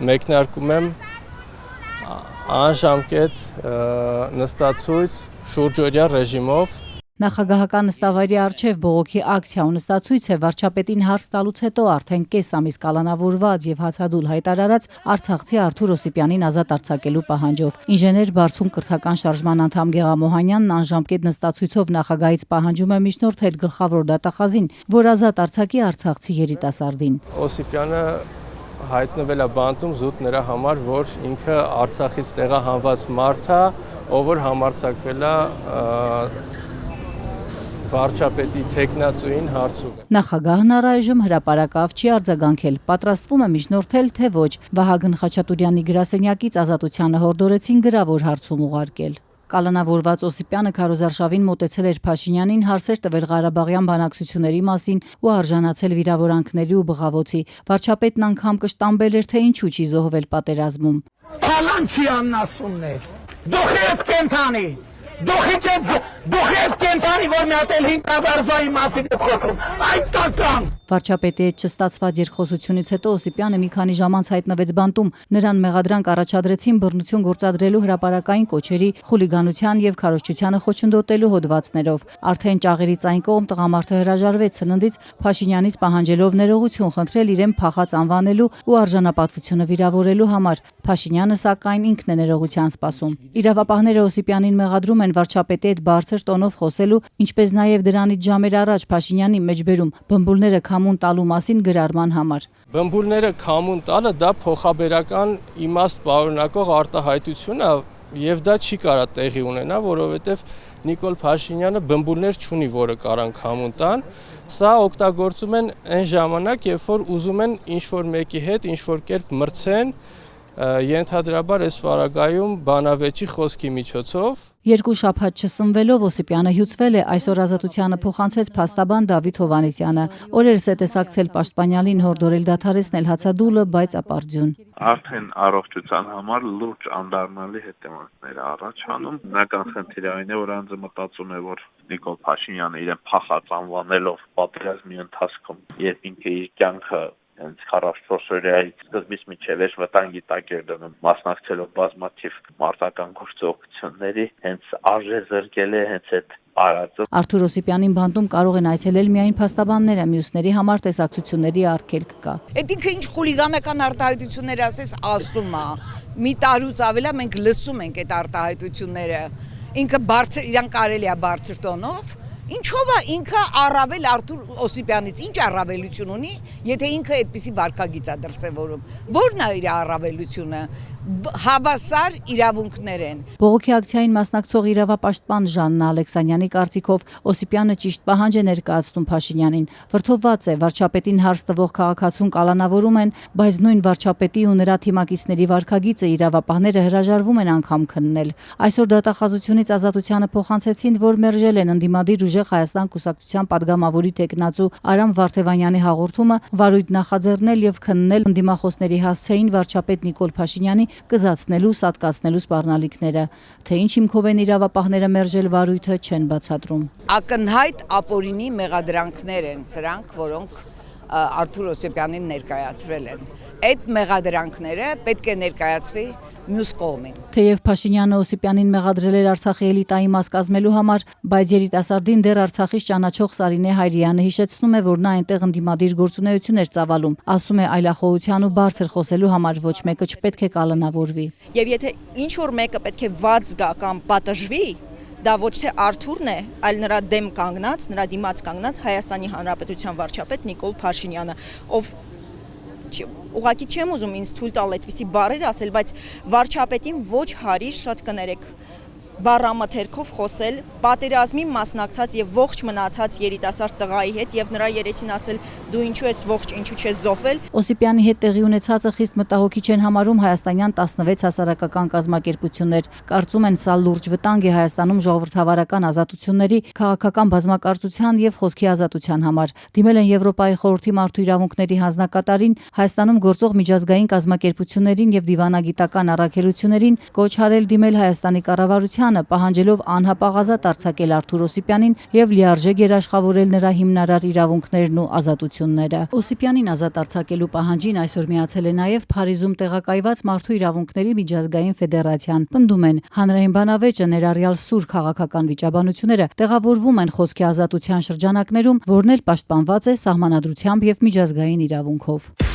մեկնարկում եմ անժամկետ նստացույց շուրջօրյա ռեժիմով։ Նախագահական նստավայրի առջև բողոքի ակցիա ու նստացույց է վարչապետին հարց տալուց հետո արդեն կես ամիս կալանավորված եւ հացադուլ հայտարարած արցախցի Արթուր Օսիպյանին ազատ արձակելու պահանջով։ Ինժեներ Բարսում կրթական շարժման անդամ Գեղամ Օհանյանն անժամկետ նստացույցով նախագահից պահանջում է միջնորդել գլխավոր դատախազին, որ ազատ արձակի արցախցի երիտասարդին։ Օսիպյանը հայտնվել է բանտում զուտ նրա համար, որ ինքը Արցախից տեղահանված մարդ է, ով որ համարձակվել է վարչապետի թեկնածուին հարցուկ։ Նախագահն առայժմ հրապարակավ չի արձագանքել, պատրաստվում է միջնորդել, թե ոչ։ Վահագն Խաչատուրյանի գրասենյակից ազատությանը հորդորեցին գրավոր հարցում ուղարկել։ Կալանավորված Օսիպյանը քարոզարշավին մոտեցել էր Փաշինյանին, հարցեր տվել Ղարաբաղյան բանակցությունների մասին ու արժանացել վիրավորանքների ու բղավոցի։ Վարչապետն անգամ կշտամբել էր, թե ինչու չի զոհվել պատերազմում։ Փալանչյանն ասումն է։ Դուք ես կենթանի։ Դուք ես կենթանի, որ մյատել 5000 զոհի մասին եք խոսում։ Այդ տական։ Վարչապետի հետ չստացված երկխոսությունից հետո Օսիպյանը մի քանի ժամ անց հայտնվեց բանտում։ Նրան մեղադրանք առաջադրեցին բռնություն գործադրելու հրապարակային կոչերի, խուլիգանության եւ քարոզչությանը խոչընդոտելու հոդվածներով։ Արդեն ճաղերից այն կողմ տղամարդը հրաժարվեց սննդից, Փաշինյանից պահանջելով ներողություն խնդրել իրեն փախած անվանելու ու արժանապատվությունը վիրավորելու համար։ Փաշինյանը սակայն ինքն է ներողության սպասում։ Իրավապահները Օսիպյանին մեղադրում են վարչապետի հետ բարձր տոնով խոսելու, ինչպես նաև դրանից ժամեր առաջ Փաշինյանի մեջբերում բմբուլները քամուն տալու մասին գրառման համար։ Բմբուլները քամուն տալը դա փոխաբերական իմաստ պարունակող արտահայտություն է եւ դա չի կարա տեղի ունենա, որովհետեւ Նիկոլ Փաշինյանը բմբուլներ չունի, որը կարան քամուն տան։ Սա օգտագործում են այն ժամանակ, երբ որ ուզում են ինչ-որ մեկի հետ ինչ-որ կերպ մրցեն, ենթադրաբար այս վարագայում բանավեճի խոսքի միջոցով։ Երկու շաբաթ չսնվելով Օսիպյանը հյուծվել է, այսօր ազատությանը փոխանցեց փաստաբան Դավիթ Հովհաննիսյանը։ Օրերս է տեսակցել պաշտպանյալին հորդորել դադարեցնել հացադուլը, բայց ապարդյուն։ Արդեն առողջության համար լուրջ անդառնալի հետևանքներ է առաջանում։ Բնական խնդիրը այն է, որ անձը մտածում է, որ Նիկոլ Փաշինյանը իրեն փախած անվանելով պատերազմի ընթացքում, երբ ինքը իր կյանքը հենց 44 օրյայից սկզբից մինչև այս վտանգի տակ էր դնում, մասնակցելով բազմաթիվ մարտական գործողությունների, հենց արժե զրկել է հենց այդ արածը։ Արթուր Օսիպյանին բանտում կարող են այցելել միայն փաստաբանները, մյուսների համար տեսակցությունների արգելք կա։ Այդ ինքը ինչ խուլիգանական արտահայտություններ ասես ասում է։ Մի տարուց ավելա մենք լսում ենք այդ արտահայտությունները։ Ինքը բարձր իրան կարելի է բարձր տոնով Ինչով է ինքը առավել Արթուր Օսիպյանից ինչ առավելություն ունի, եթե ինքը այդպիսի վարքագիծ է դրսևորում։ Որն է իր առավելությունը։ Հավասար իրավունքներ են։ Բողոքի ակցիային մասնակցող իրավապաշտպան Ժաննա Ալեքսանյանի կարծիքով Օսիպյանը ճիշտ պահանջ է ներկայացնում Փաշինյանին։ Վրդովված է, վարչապետին հարց տվող քաղաքացուն կալանավորում են, բայց նույն վարչապետի ու նրա թիմակիցների վարքագիծը իրավապահները հրաժարվում են անգամ քննել։ Այսօր դատախազությունից ազատությանը փոխանցեցին, որ մերժել են ընդդիմադիր ուժեղ Հայաստան կուսակցության падգամավորի տեխնացու Արամ Վարդևանյանի հաղորդումը վարույթ նախաձեռնել եւ քննել ընդդիմախոսների հասցեին վարչապետ Նիկոլ Փաշինյանի կզացնելու, սատկացնելու սպառնալիքները, թե ինչ հիմքով են իրավապահները մերժել վարույթը չեն բացատրում։ Ակնհայտ ապօրինի մեղադրանքներ են սրանք, որոնք Արթուր Օսիպյանին ներկայացրել են։ Այդ մեղադրանքները պետք է ներկայացվի մյուս կողմին։ Թեև Փաշինյանը Օսիպյանին մեղադրել էր Արցախի էլիտայի մաս կազմելու համար, բայց երիտասարդին դեռ Արցախից ճանաչող Սարինե Հայրյանը հիշեցնում է, որ նա այնտեղ ընդդիմադիր գործունեություն էր ծավալում, ասում է այլախոհության ու բարձր խոսելու համար ոչ մեկը չպետք է կալանավորվի։ Եվ եթե ինչ որ մեկը պետք է վաց գա կամ պատժվի, դա ոչ թե Արթուրն է, այլ նրա դեմ կանգնած, նրա դիմաց կանգնած Հայաստանի Հանրապետության վարչապետ Նիկոլ Փաշինյանը, ով ուղղակի չեմ ուզում ինձ թույլ տալ այդպիսի բառեր ասել, բայց վարչապետին ոչ հարի շատ կներեք բառամթերքով խոսել պատերազմի մասնակցած եւ ողջ մնացած երիտասարդ տղայի հետ եւ նրա երեսին ասել դու ինչու ես ողջ, ինչու չես զոհվել։ Օսիպյանի հետ տեղի ունեցածը խիստ մտահոգիչ են համարում հայաստանյան 16 հասարակական կազմակերպություններ։ Կարծում են սա լուրջ վտանգ է Հայաստանում ժողովրդավարական ազատությունների, քաղաքական բազմակարծության եւ խոսքի ազատության համար։ Դիմել են Եվրոպայի խորհրդի մարդու իրավունքների հանձնակատարին, Հայաստանում գործող միջազգային կազմակերպություններին եւ դիվանագիտական առաքելություններին կոչ արել դիմել Հայաստանի կառավարության Օսիպյանը, պահանջելով անհապաղ ազատ արձակել Արթուր Օսիպյանին եւ լիարժեք երաշխավորել նրա հիմնարար իրավունքներն ու ազատությունները։ Օսիպյանին ազատ արձակելու պահանջին այսօր միացել է նաեւ Փարիզում տեղակայված Մարդու իրավունքների միջազգային ֆեդերացիան։ Պնդում են, հանրային բանավեճը ներառյալ սուր քաղաքական վիճաբանությունները տեղավորվում են խոսքի ազատության շրջանակներում, որն էլ պաշտպանված է սահմանադրությամբ եւ միջազգային իրավունքով։